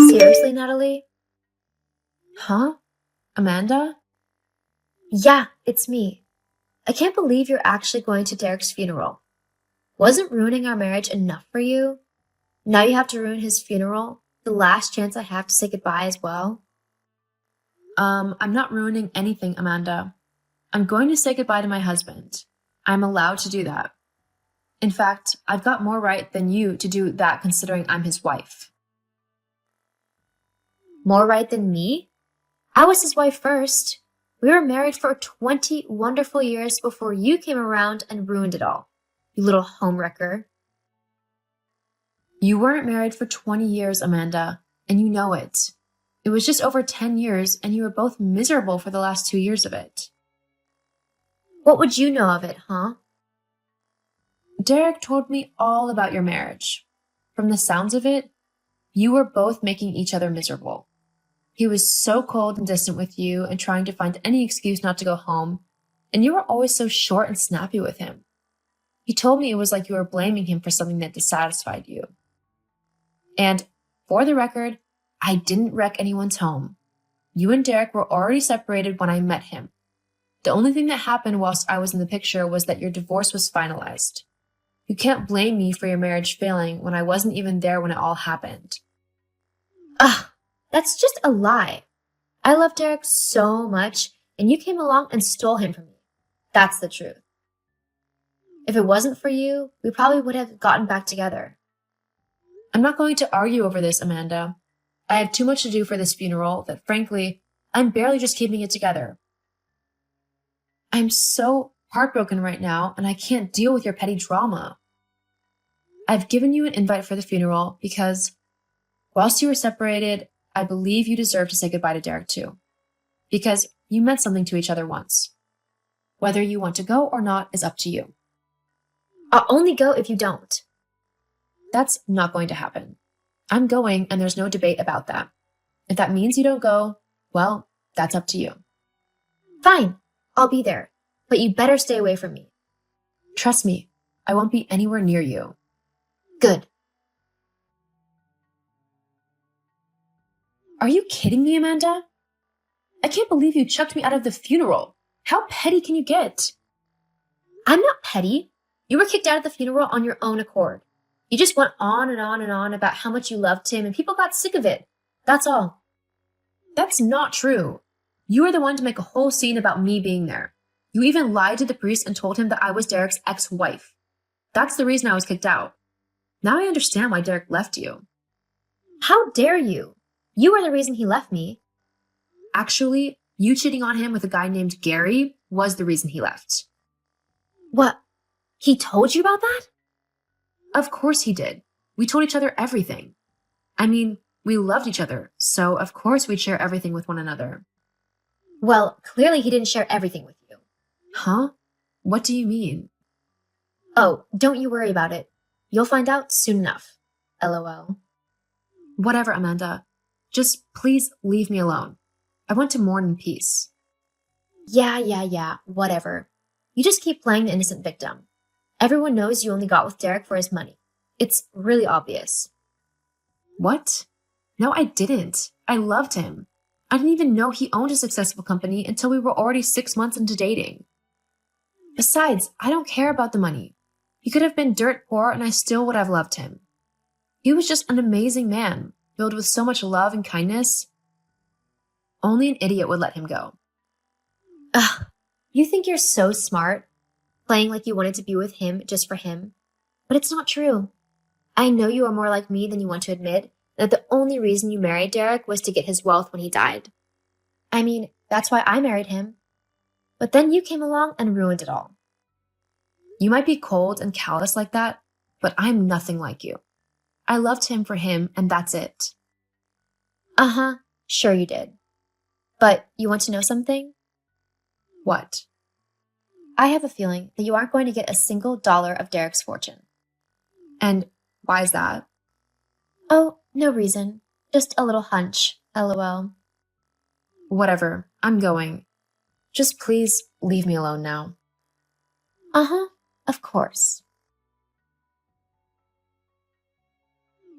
Seriously, Natalie? Huh? Amanda? Yeah, it's me. I can't believe you're actually going to Derek's funeral. Wasn't ruining our marriage enough for you? Now you have to ruin his funeral, the last chance I have to say goodbye as well? I'm not ruining anything, Amanda. I'm going to say goodbye to my husband. I'm allowed to do that. In fact, I've got more right than you to do that considering I'm his wife. More right than me? I was his wife first. We were married for 20 wonderful years before you came around and ruined it all. You little homewrecker. You weren't married for 20 years, Amanda, and you know it. It was just over 10 years, and you were both miserable for the last 2 years of it. What would you know of it, huh? Derek told me all about your marriage. From the sounds of it, you were both making each other miserable. He was so cold and distant with you and trying to find any excuse not to go home, and you were always so short and snappy with him. He told me it was like you were blaming him for something that dissatisfied you. And, for the record, I didn't wreck anyone's home. You and Derek were already separated when I met him. The only thing that happened whilst I was in the picture was that your divorce was finalized. You can't blame me for your marriage failing when I wasn't even there when it all happened. Ugh, that's just a lie. I love Derek so much, and you came along and stole him from me. That's the truth. If it wasn't for you, we probably would have gotten back together. I'm not going to argue over this, Amanda. I have too much to do for this funeral that, frankly, I'm barely just keeping it together. I'm so heartbroken right now, and I can't deal with your petty drama. I've given you an invite for the funeral because, whilst you were separated, I believe you deserve to say goodbye to Derek too. Because you meant something to each other once. Whether you want to go or not is up to you. I'll only go if you don't. That's not going to happen. I'm going, and there's no debate about that. If that means you don't go, well, that's up to you. Fine, I'll be there, but you better stay away from me. Trust me, I won't be anywhere near you. Good. Are you kidding me, Amanda? I can't believe you chucked me out of the funeral. How petty can you get? I'm not petty. You were kicked out of the funeral on your own accord. You just went on and on and on about how much you loved him, and people got sick of it. That's all. That's not true. You were the one to make a whole scene about me being there. You even lied to the priest and told him that I was Derek's ex-wife. That's the reason I was kicked out. Now I understand why Derek left you. How dare you? You were the reason he left me. Actually, you cheating on him with a guy named Gary was the reason he left. What? He told you about that? Of course he did. We told each other everything. I mean, we loved each other, so of course we'd share everything with one another. Well, clearly he didn't share everything with you. Huh? What do you mean? Oh, don't you worry about it. You'll find out soon enough. LOL. Whatever, Amanda. Just please leave me alone. I want to mourn in peace. Yeah, whatever. You just keep playing the innocent victim. Everyone knows you only got with Derek for his money. It's really obvious. What? No, I didn't. I loved him. I didn't even know he owned a successful company until we were already 6 months into dating. Besides, I don't care about the money. He could have been dirt poor and I still would have loved him. He was just an amazing man, filled with so much love and kindness. Only an idiot would let him go. Ugh, you think you're so smart, playing like you wanted to be with him just for him. But it's not true. I know you are more like me than you want to admit, that the only reason you married Derek was to get his wealth when he died. I mean, that's why I married him. But then you came along and ruined it all. You might be cold and callous like that, but I'm nothing like you. I loved him for him, and that's it. Uh-huh, sure you did. But you want to know something? What? I have a feeling that you aren't going to get a single dollar of Derek's fortune. And why is that? Oh, no reason. Just a little hunch, LOL. Whatever, I'm going. Just please leave me alone now. Uh-huh, of course.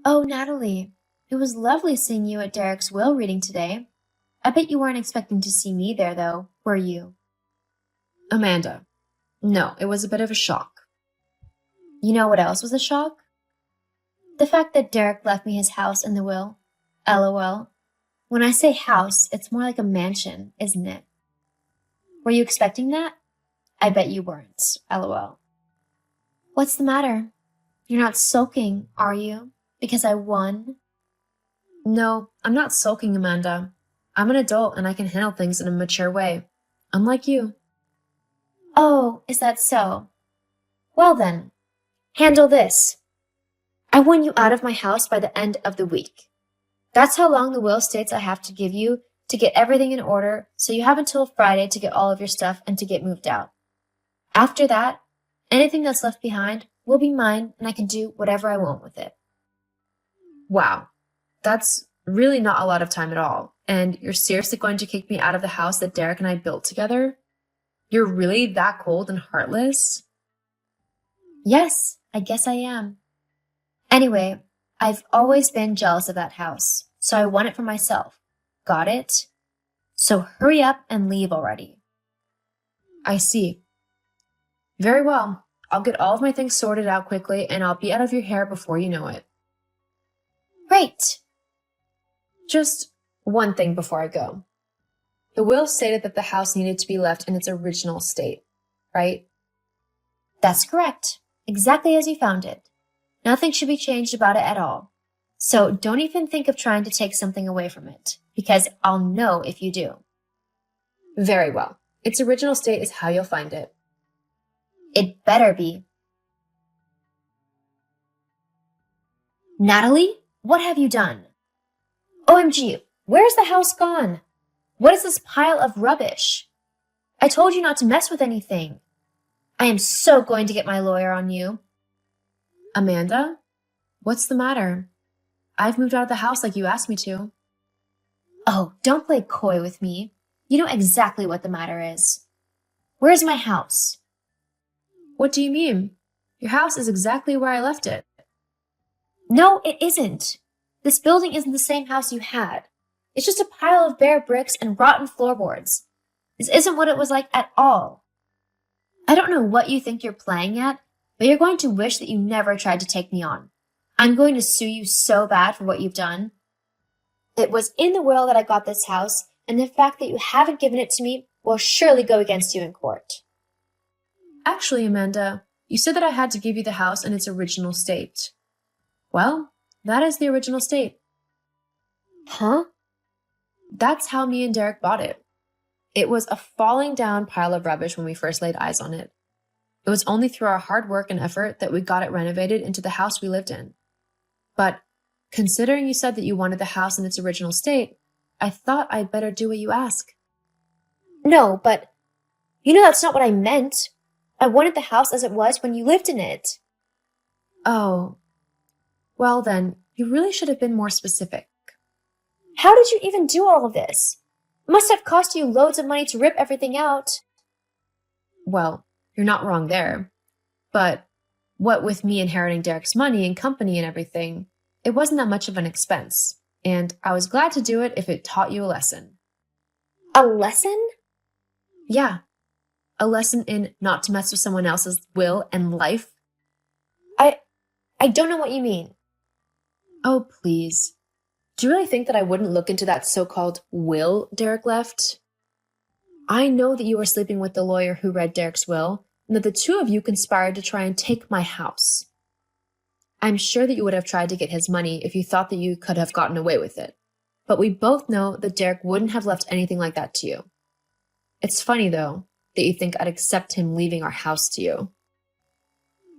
Oh, Natalie, It was lovely seeing you at Derek's will reading today. I bet you weren't expecting to see me there, though, were you? Amanda. No, it was a bit of a shock. You know what else was a shock? The fact that Derek left me his house in the will. LOL. When I say house, it's more like a mansion, isn't it? Were you expecting that? I bet you weren't. LOL. What's the matter? You're not sulking, are you? Because I won? No, I'm not sulking, Amanda. I'm an adult and I can handle things in a mature way. Unlike you. Oh, is that so? Well then, handle this. I want you out of my house by the end of the week. That's how long the will states I have to give you to get everything in order, so you have until Friday to get all of your stuff and to get moved out. After that, anything that's left behind will be mine and I can do whatever I want with it. Wow, that's really not a lot of time at all. And you're seriously going to kick me out of the house that Derek and I built together? You're really that cold and heartless? Yes, I guess I am. Anyway, I've always been jealous of that house, so I want it for myself. Got it? So hurry up and leave already. I see. Very well. I'll get all of my things sorted out quickly and I'll be out of your hair before you know it. Great. Just one thing before I go. The will stated that the house needed to be left in its original state, right? That's correct. Exactly as you found it. Nothing should be changed about it at all. So don't even think of trying to take something away from it, because I'll know if you do. Very well. Its original state is how you'll find it. It better be. Natalie, what have you done? OMG, where's the house gone? What is this pile of rubbish? I told you not to mess with anything. I am so going to get my lawyer on you. Amanda? What's the matter? I've moved out of the house like you asked me to. Oh, don't play coy with me. You know exactly what the matter is. Where's my house? What do you mean? Your house is exactly where I left it. No, it isn't. This building isn't the same house you had. It's just a pile of bare bricks and rotten floorboards. This isn't what it was like at all. I don't know what you think you're playing at, but you're going to wish that you never tried to take me on. I'm going to sue you so bad for what you've done. It was in the will that I got this house, and the fact that you haven't given it to me will surely go against you in court. Actually, Amanda, you said that I had to give you the house in its original state. Well, that is the original state. Huh? That's how me and Derek bought it. It was a falling down pile of rubbish when we first laid eyes on it. It was only through our hard work and effort that we got it renovated into the house we lived in. But considering you said that you wanted the house in its original state, I thought I'd better do what you ask. No, but you know that's not what I meant. I wanted the house as it was when you lived in it. Oh, well then, you really should have been more specific. How did you even do all of this? It must have cost you loads of money to rip everything out. Well, you're not wrong there. But what with me inheriting Derek's money and company and everything, it wasn't that much of an expense. And I was glad to do it if it taught you a lesson. A lesson? Yeah. A lesson in not to mess with someone else's will and life. I don't know what you mean. Oh, please. Do you really think that I wouldn't look into that so-called will Derek left? I know that you were sleeping with the lawyer who read Derek's will, and that the two of you conspired to try and take my house. I'm sure that you would have tried to get his money if you thought that you could have gotten away with it. But we both know that Derek wouldn't have left anything like that to you. It's funny, though, that you think I'd accept him leaving our house to you.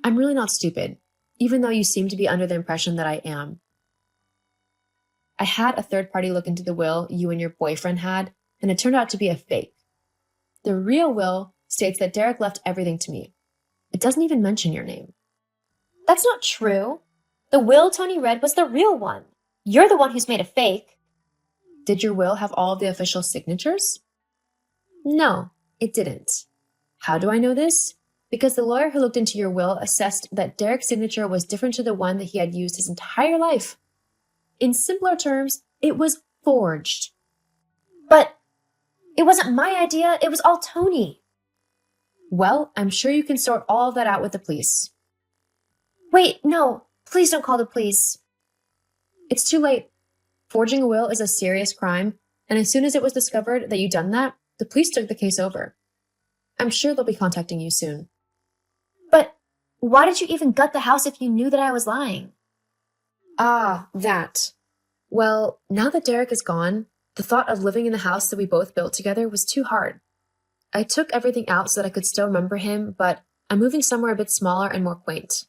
I'm really not stupid, even though you seem to be under the impression that I am. I had a third party look into the will you and your boyfriend had, and it turned out to be a fake. The real will states that Derek left everything to me. It doesn't even mention your name. That's not true. The will Tony read was the real one. You're the one who's made a fake. Did your will have all of the official signatures? No, it didn't. How do I know this? Because the lawyer who looked into your will assessed that Derek's signature was different to the one that he had used his entire life. In simpler terms, it was forged. But it wasn't my idea. It was all Tony. Well, I'm sure you can sort all of that out with the police. Wait, no. Please don't call the police. It's too late. Forging a will is a serious crime, and as soon as it was discovered that you'd done that, the police took the case over. I'm sure they'll be contacting you soon. But why did you even gut the house if you knew that I was lying? Ah, that. Well, now that Derek is gone, the thought of living in the house that we both built together was too hard. I took everything out so that I could still remember him, but I'm moving somewhere a bit smaller and more quaint.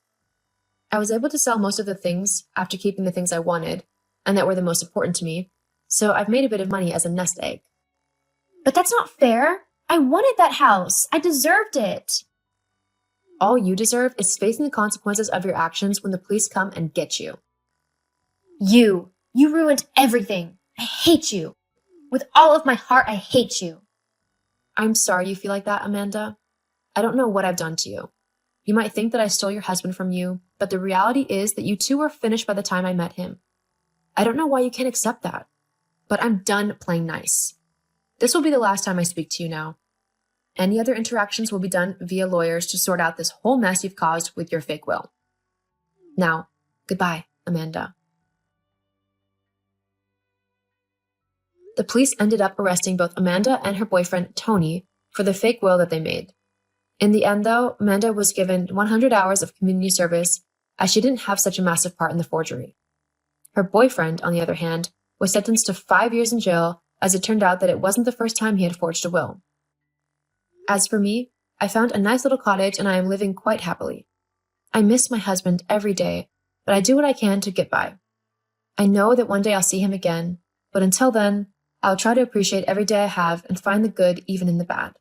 I was able to sell most of the things after keeping the things I wanted, and that were the most important to me, so I've made a bit of money as a nest egg. But that's not fair. I wanted that house. I deserved it. All you deserve is facing the consequences of your actions when the police come and get you. You ruined everything. I hate you. With all of my heart, I hate you. I'm sorry you feel like that, Amanda. I don't know what I've done to you. You might think that I stole your husband from you, but the reality is that you two were finished by the time I met him. I don't know why you can't accept that, but I'm done playing nice. This will be the last time I speak to you now. Any other interactions will be done via lawyers to sort out this whole mess you've caused with your fake will. Now, goodbye, Amanda. The police ended up arresting both Amanda and her boyfriend, Tony, for the fake will that they made. In the end, though, Amanda was given 100 hours of community service as she didn't have such a massive part in the forgery. Her boyfriend, on the other hand, was sentenced to 5 years in jail as it turned out that it wasn't the first time he had forged a will. As for me, I found a nice little cottage and I am living quite happily. I miss my husband every day, but I do what I can to get by. I know that one day I'll see him again, but until then, I'll try to appreciate every day I have and find the good even in the bad.